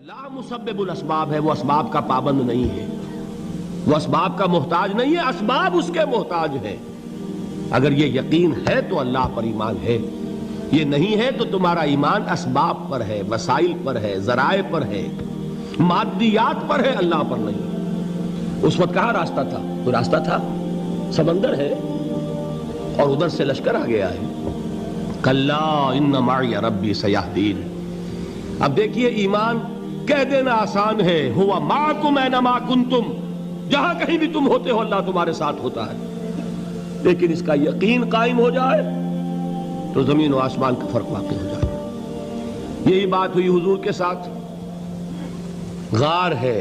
لا مسبب الاسباب ہے، وہ اسباب کا پابند نہیں ہے، وہ اسباب کا محتاج نہیں ہے، اسباب اس کے محتاج ہیں۔ اگر یہ یقین ہے تو اللہ پر ایمان ہے، یہ نہیں ہے تو تمہارا ایمان اسباب پر ہے، وسائل پر ہے، ذرائع پر ہے، مادیات پر ہے، اللہ پر نہیں۔ اس وقت کہاں راستہ تھا؟ کوئی راستہ تھا؟ سمندر ہے اور ادھر سے لشکر آ گیا ہے۔ کلا ان معی ربی سیہدین۔ اب دیکھیے ایمان کہہ دینا آسان ہے، ہوا معکم اینما کنتم، جہاں کہیں بھی تم ہوتے ہو اللہ تمہارے ساتھ ہوتا ہے، لیکن اس کا یقین قائم ہو جائے تو زمین و آسمان کا فرق واقع ہو جائے۔ یہی بات ہوئی حضور کے ساتھ۔ غار ہے،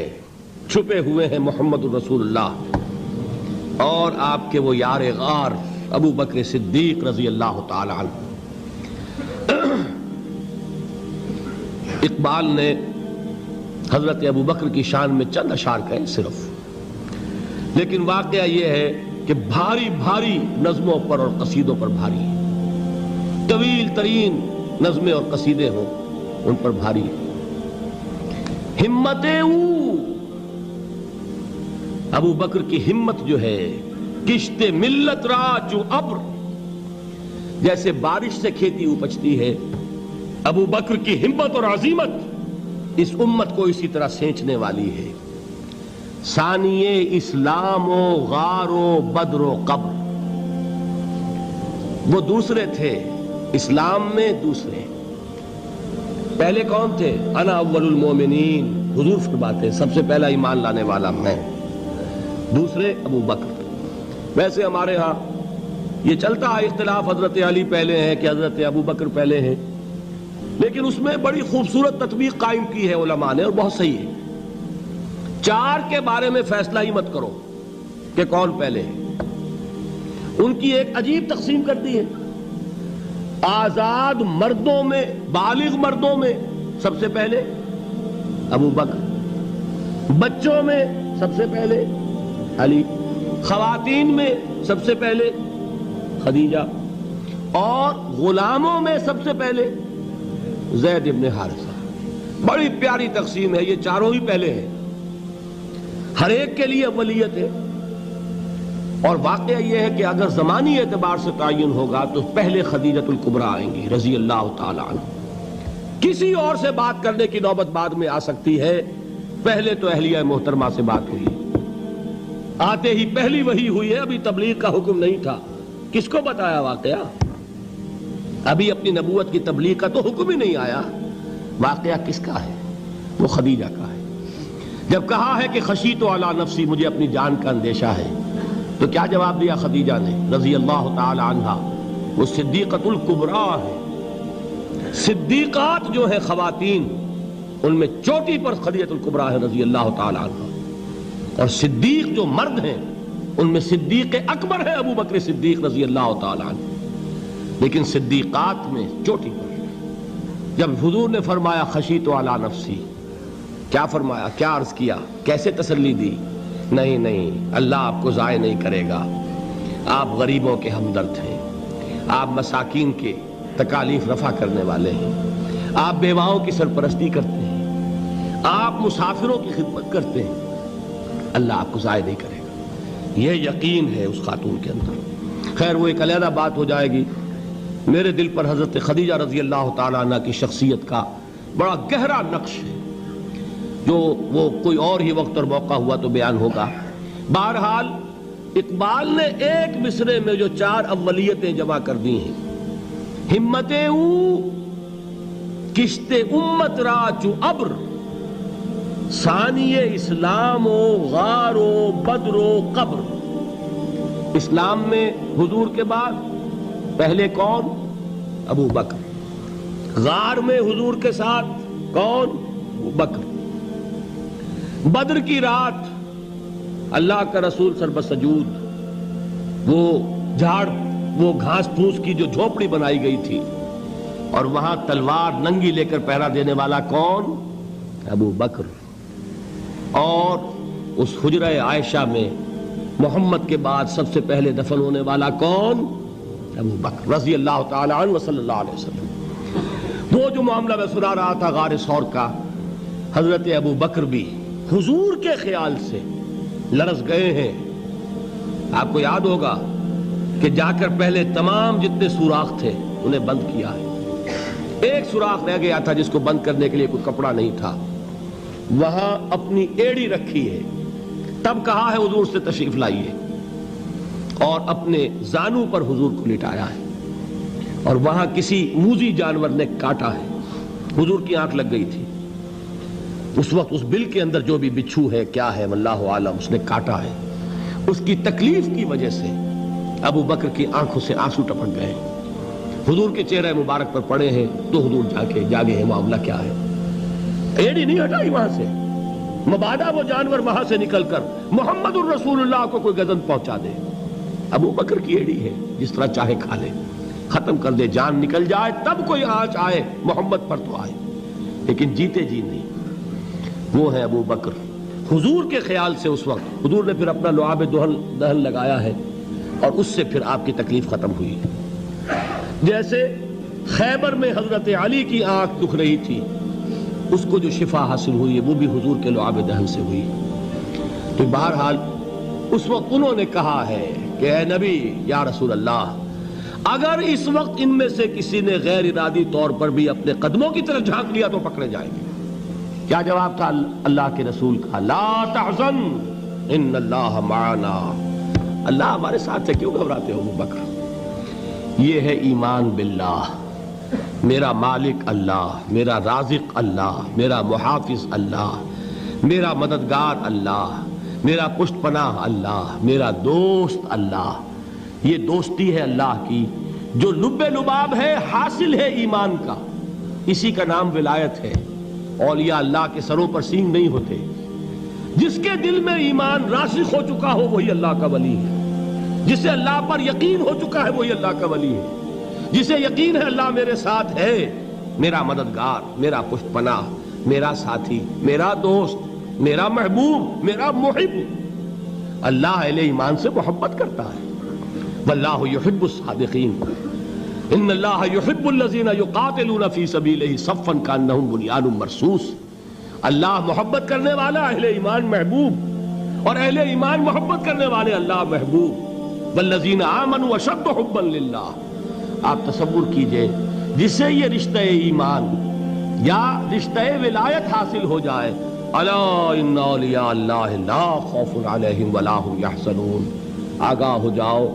چھپے ہوئے ہیں محمد الرسول اللہ اور آپ کے وہ یار غار ابو بکر صدیق رضی اللہ تعالی عنہ۔ اقبال نے حضرت ابو بکر کی شان میں چند اشعار کہے صرف، لیکن واقعہ یہ ہے کہ بھاری بھاری نظموں پر اور قصیدوں پر بھاری ہے، طویل ترین نظمیں اور قصیدے ہوں ان پر بھاری ہے۔ ہمتیں ابو بکر کی ہمت جو ہے، کشت ملت را جو ابر، جیسے بارش سے کھیتی اپجتی ہے، ابو بکر کی ہمت اور عزیمت اس امت کو اسی طرح سینچنے والی ہے۔ ثانیے اسلام و غار و بدر و قبر، وہ دوسرے تھے اسلام میں، دوسرے پہلے کون تھے؟ انا اول المومنین، حضور فرماتے ہیں سب سے پہلا ایمان لانے والا میں، دوسرے ابو بکر۔ ویسے ہمارے ہاں یہ چلتا ہے اختلاف، حضرت علی پہلے ہیں کہ حضرت ابو بکر پہلے ہیں، لیکن اس میں بڑی خوبصورت تطبیق قائم کی ہے علماء نے اور بہت صحیح ہے۔ چار کے بارے میں فیصلہ ہی مت کرو کہ کون پہلے ہے، ان کی ایک عجیب تقسیم کر دی ہے۔ آزاد مردوں میں، بالغ مردوں میں سب سے پہلے ابو بکر، بچوں میں سب سے پہلے علی، خواتین میں سب سے پہلے خدیجہ، اور غلاموں میں سب سے پہلے زید ابن حارثہ۔ بڑی پیاری تقسیم ہے، یہ چاروں ہی پہلے ہیں، ہر ایک کے لیے اولیت ہے۔ اور واقعہ یہ ہے کہ اگر زمانی اعتبار سے تعین ہوگا تو پہلے خدیجۃ الکبریٰ آئیں گی رضی اللہ تعالی عنہ۔ کسی اور سے بات کرنے کی نوبت بعد میں آ سکتی ہے، پہلے تو اہلیہ محترمہ سے بات ہوئی، آتے ہی پہلی وحی ہوئی ہے، ابھی تبلیغ کا حکم نہیں تھا۔ کس کو بتایا واقعہ؟ ابھی اپنی نبوت کی تبلیغ کا تو حکم ہی نہیں آیا۔ واقعہ کس کا ہے؟ وہ خدیجہ کا ہے۔ جب کہا ہے کہ خشیت علی نفسی، مجھے اپنی جان کا اندیشہ ہے، تو کیا جواب دیا خدیجہ نے رضی اللہ تعالی عنہا؟ وہ صدیقۃ الکبریٰ ہے۔ صدیقات جو ہے خواتین، ان میں چوٹی پر خدیجۃ الکبریٰ ہے رضی اللہ تعالی عنہا، اور صدیق جو مرد ہیں ان میں صدیق اکبر ہے ابو بکر صدیق رضی اللہ تعالی عنہ، لیکن صدیقات میں چوٹی پر۔ جب حضور نے فرمایا خشیت علی نفسی، کیا فرمایا؟ کیا عرض کیا؟ کیسے تسلی دی؟ نہیں نہیں، اللہ آپ کو ضائع نہیں کرے گا، آپ غریبوں کے ہمدرد ہیں، آپ مساکین کے تکالیف رفع کرنے والے ہیں، آپ بیواؤں کی سرپرستی کرتے ہیں، آپ مسافروں کی خدمت کرتے ہیں، اللہ آپ کو ضائع نہیں کرے گا۔ یہ یقین ہے اس خاتون کے اندر۔ خیر وہ ایک علیحدہ بات ہو جائے گی۔ میرے دل پر حضرت خدیجہ رضی اللہ تعالی عنہ کی شخصیت کا بڑا گہرا نقش ہے، جو وہ کوئی اور ہی وقت اور موقع ہوا تو بیان ہوگا۔ بہرحال اقبال نے ایک مصرے میں جو چار اولیتیں جمع کر دی ہیں، ہمتیں کشت امت را چو ابر، ثانی اسلام و غار و بدر و قبر۔ اسلام میں حضور کے بعد پہلے کون؟ ابو بکر۔ غار میں حضور کے ساتھ کون؟ ابو بکر۔ بدر کی رات اللہ کا رسول سربسجود، وہ جھاڑ، وہ گھاس پھوس کی جو جھوپڑی بنائی گئی تھی، اور وہاں تلوار ننگی لے کر پہرا دینے والا کون؟ ابو بکر۔ اور اس حجرہ عائشہ میں محمد کے بعد سب سے پہلے دفن ہونے والا کون؟ ابو بکر رضی اللہ تعالی عنہ وصلی اللہ علیہ وسلم۔ وہ جو معاملہ میں سنا رہا تھا غار ثور کا، حضرت ابو بکر بھی حضور کے خیال سے لرز گئے ہیں. آپ کو یاد ہوگا کہ جا کر پہلے تمام جتنے سوراخ تھے انہیں بند کیا ہے. ایک سوراخ رہ گیا تھا جس کو بند کرنے کے لیے کوئی کپڑا نہیں تھا. وہاں اپنی ایڑی رکھی ہے. تب کہا ہے حضور سے تشریف لائیے, اور اپنے زانو پر حضور کو لٹایا ہے. اور وہاں کسی موذی جانور نے کاٹا ہے. حضور کی آنکھ لگ گئی تھی. اس وقت اس بل کے اندر جو بھی بچھو ہے کیا ہے واللہ عالم, اس نے کاٹا ہے. اس کی تکلیف کی وجہ سے ابو بکر کی آنکھوں سے آنسو ٹپک گئے. حضور کے چہرے مبارک پر پڑے ہیں تو حضور جاگے ہیں, معاملہ کیا ہے. ایڑی نہیں ہٹائی وہاں سے, مبادا وہ جانور وہاں سے نکل کر محمد الرسول اللہ کو کوئی گزن پہنچا دے. ابو بکر کی ایڑی ہے, جس طرح چاہے کھا لے, ختم کر دے, جان نکل جائے تب کوئی آنچ آئے محمد پر تو آئے, لیکن جیتے جی نہیں. وہ ہے ابو بکر. حضور کے خیال سے اس وقت حضور نے پھر اپنا لعاب دہن لگایا ہے, اور اس سے پھر آپ کی تکلیف ختم ہوئی. جیسے خیبر میں حضرت علی کی آنکھ دکھ رہی تھی, اس کو جو شفا حاصل ہوئی ہے وہ بھی حضور کے لعاب دہن سے ہوئی. تو بہرحال اس وقت انہوں نے کہا ہے کہ اے نبی یا رسول اللہ, اگر اس وقت ان میں سے کسی نے غیر ارادی طور پر بھی اپنے قدموں کی طرف جھانک لیا تو پکڑے جائیں گے. کیا جواب تھا اللہ کے رسول کا؟ لا تحزن ان اللہ معنا. اللہ ہمارے ساتھ ہے, کیوں گھبراتے ہو ابو بکر. یہ ہے ایمان باللہ, میرا مالک اللہ, میرا رازق اللہ, میرا محافظ اللہ, میرا مددگار اللہ, میرا پشت پناہ اللہ, میرا دوست اللہ. یہ دوستی ہے اللہ کی جو لب لباب ہے, حاصل ہے ایمان کا. اسی کا نام ولایت ہے. اولیاء اللہ کے سروں پر سینگ نہیں ہوتے. جس کے دل میں ایمان راسخ ہو چکا ہو وہی اللہ کا ولی ہے. جسے اللہ پر یقین ہو چکا ہے وہی اللہ کا ولی ہے. جسے یقین ہے اللہ میرے ساتھ ہے, میرا مددگار, میرا پشت پناہ, میرا ساتھی, میرا دوست, میرا محبوب, میرا محب. اللہ اہل ایمان سے محبت کرتا ہے. واللہ یحب الصادقین. ان اللہ یحب الذین یقاتلون فی سبیلہ صفا کانہم بنیان مرصوص. اللہ محبت کرنے والا, اہل ایمان محبوب, اور اہل ایمان محبت کرنے والے اللہ محبوب. والذین آمنوا اشد حبا للہ. آپ تصور کیجئے جسے یہ رشتہ ایمان یا رشتہ ولایت حاصل ہو جائے, الا ان اولیاء اللہ لا خوف علیہم ولا هم یحزنون. آگاہ ہو جاؤ,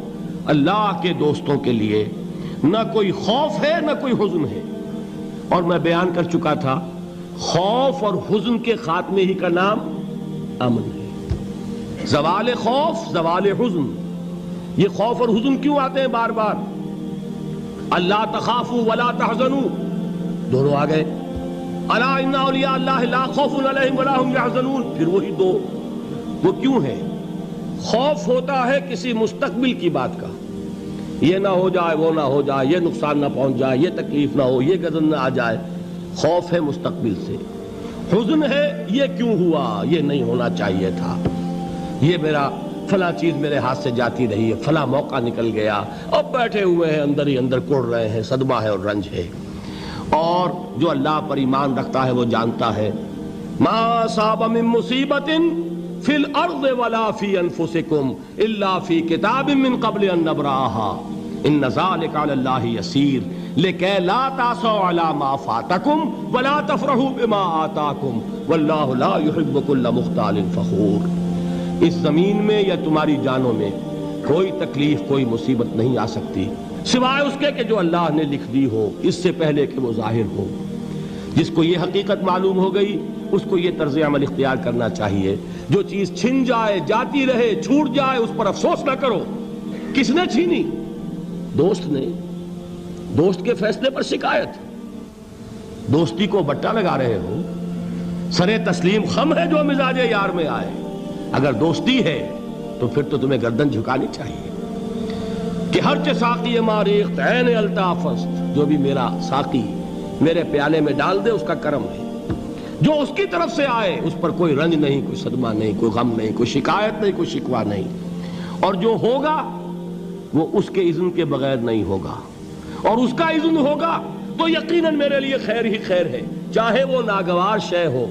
اللہ کے دوستوں کے لیے نہ کوئی خوف ہے نہ کوئی حزن ہے. اور میں بیان کر چکا تھا, خوف اور حزن کے خاتمے ہی کا نام امن ہے. زوال خوف, زوال حزن. یہ خوف اور حزن کیوں آتے ہیں بار بار؟ اللہ تخافوا ولا تحزنوا, دونوں آ گئے. الا ان اولیاء اللہ لا خوف علیہم ولا هم یحزنون, پھر وہی دو. وہ کیوں ہے؟ خوف ہوتا ہے کسی مستقبل کی بات کا, یہ نہ ہو جائے, وہ نہ ہو جائے, یہ نقصان نہ پہنچ جائے, یہ تکلیف نہ ہو, یہ غضب نہ آ جائے. خوف ہے مستقبل سے. حزن ہے یہ کیوں ہوا, یہ نہیں ہونا چاہیے تھا, یہ میرا فلاں چیز میرے ہاتھ سے جاتی رہی ہے, فلاں موقع نکل گیا, اب بیٹھے ہوئے ہیں اندر ہی اندر کڑ رہے ہیں, صدمہ ہے اور رنج ہے. اور جو اللہ پر ایمان رکھتا ہے وہ جانتا ہے ما اصاب من مصیبت فی الارض ولا فی انفسکم الا فی کتاب من قبل ان نبرأها ان ذلک علی اللہ یسیر لکی لا تعصوا علی ما فاتکم ولا تفرحوا بما آتاکم واللہ لا يحب کل مختال فخور. اس زمین میں یا تمہاری جانوں میں کوئی تکلیف, کوئی مصیبت نہیں آ سکتی سوائے اس کے کہ جو اللہ نے لکھ دی ہو, اس سے پہلے کہ وہ ظاہر ہو. جس کو یہ حقیقت معلوم ہو گئی اس کو یہ طرز عمل اختیار کرنا چاہیے. جو چیز چھن جائے, جاتی رہے, چھوٹ جائے, اس پر افسوس نہ کرو. کس نے چھینی؟ دوست نے. دوست کے فیصلے پر شکایت. دوستی کو بٹا لگا رہے ہو, سرے تسلیم خم ہے جو مزاج یار میں آئے. اگر دوستی ہے تو پھر تو تمہیں گردن جھکانی چاہیے کہ ہر چے ساقی ماریخت عین الطافست, جو بھی میرا ساقی میرے پیالے میں ڈال دے اس کا کرم ہے. جو اس کی طرف سے آئے اس پر کوئی رنج نہیں, کوئی صدمہ نہیں, کوئی غم نہیں, کوئی شکایت نہیں, کوئی شکوہ نہیں. اور جو ہوگا وہ اس کے اذن کے بغیر نہیں ہوگا, اور اس کا اذن ہوگا تو یقیناً میرے لیے خیر ہی خیر ہے, چاہے وہ ناگوار شے ہو,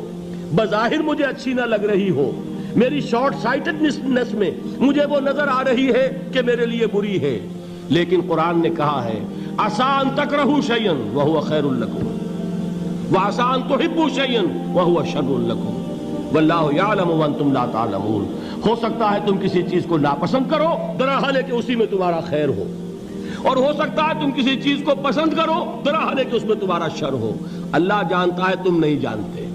بظاہر مجھے اچھی نہ لگ رہی ہو، میری شارٹ سائٹڈنس میں مجھے وہ نظر آ رہی ہے کہ میرے لیے بری ہے، لیکن قرآن نے کہا ہے عسیٰ ان تکرہوا شیئا وہو خیر لکم وعسیٰ ان تحبوا شیئا وہو شر لکم واللہ یعلم وانتم لا تعلمون۔ ہو سکتا ہے تم کسی چیز کو ناپسند کرو درحال ہے کہ اسی میں تمہارا خیر ہو، اور ہو سکتا ہے تم کسی چیز کو پسند کرو درحال ہے کہ اس میں تمہارا شر ہو۔ اللہ جانتا ہے، تم نہیں جانتے۔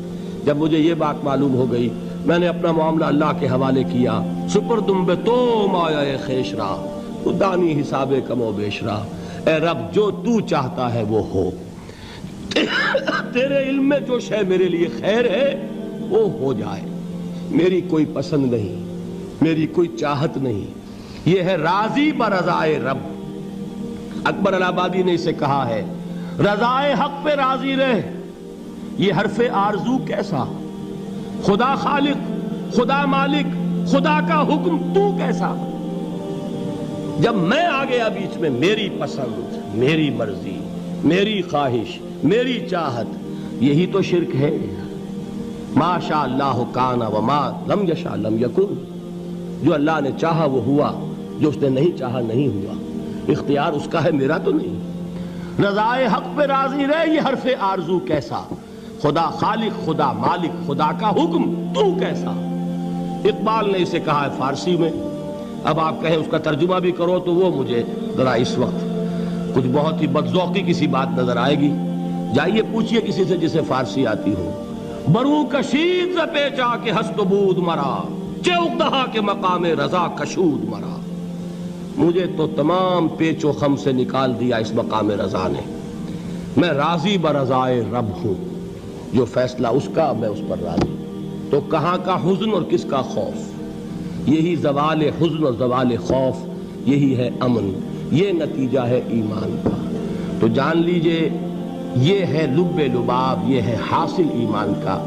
جب مجھے یہ بات معلوم ہو گئی، میں نے اپنا معاملہ اللہ کے حوالے کیا۔ سپردم بے تو مایا خیشرا تو دانی حساب کم و بیشرا، اے رب جو تو چاہتا ہے وہ ہو، تیرے علم میں جو شے میرے لیے خیر ہے وہ ہو جائے، میری کوئی پسند نہیں، میری کوئی چاہت نہیں، یہ ہے راضی برضائے رب۔ اکبر الہ آبادی نے اسے کہا ہے رضائے حق پہ راضی رہ، یہ حرف آرزو کیسا، خدا خالق، خدا مالک، خدا کا حکم تو کیسا۔ جب میں آ گیا بیچ میں، میری پسند، میری مرضی، میری خواہش، میری چاہت، یہی تو شرک ہے۔ ما شاء اللہ کان وما لم یشاء لم یکن، جو اللہ نے چاہا وہ ہوا، جو اس نے نہیں چاہا نہیں ہوا، اختیار اس کا ہے، میرا تو نہیں۔ رضائے حق پہ راضی رہ، یہ حرف آرزو کیسا، خدا خالق، خدا مالک، خدا کا حکم تو کیسا۔ اقبال نے اسے کہا ہے فارسی میں، اب آپ کہیں اس کا ترجمہ بھی کرو تو وہ مجھے ذرا اس وقت کچھ بہت ہی بدذوقی کسی بات نظر آئے گی۔ جائیے پوچھئے کسی سے جسے فارسی آتی ہو۔ برو کشید ز پیچا کے ہست و بود مرا، چے اقدہا کے مقام رضا کشود مرا۔ مجھے تو تمام پیچ و خم سے نکال دیا اس مقام رضا نے، میں راضی برضائے رب ہوں، جو فیصلہ اس کا میں اس پر راضی۔ تو کہاں کا حزن اور کس کا خوف، یہی زوال حزن اور زوال خوف، یہی ہے امن، یہ نتیجہ ہے ایمان کا۔ تو جان لیجئے یہ ہے لب لباب، یہ ہے حاصل ایمان کا،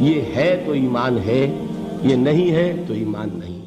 یہ ہے تو ایمان ہے، یہ نہیں ہے تو ایمان نہیں۔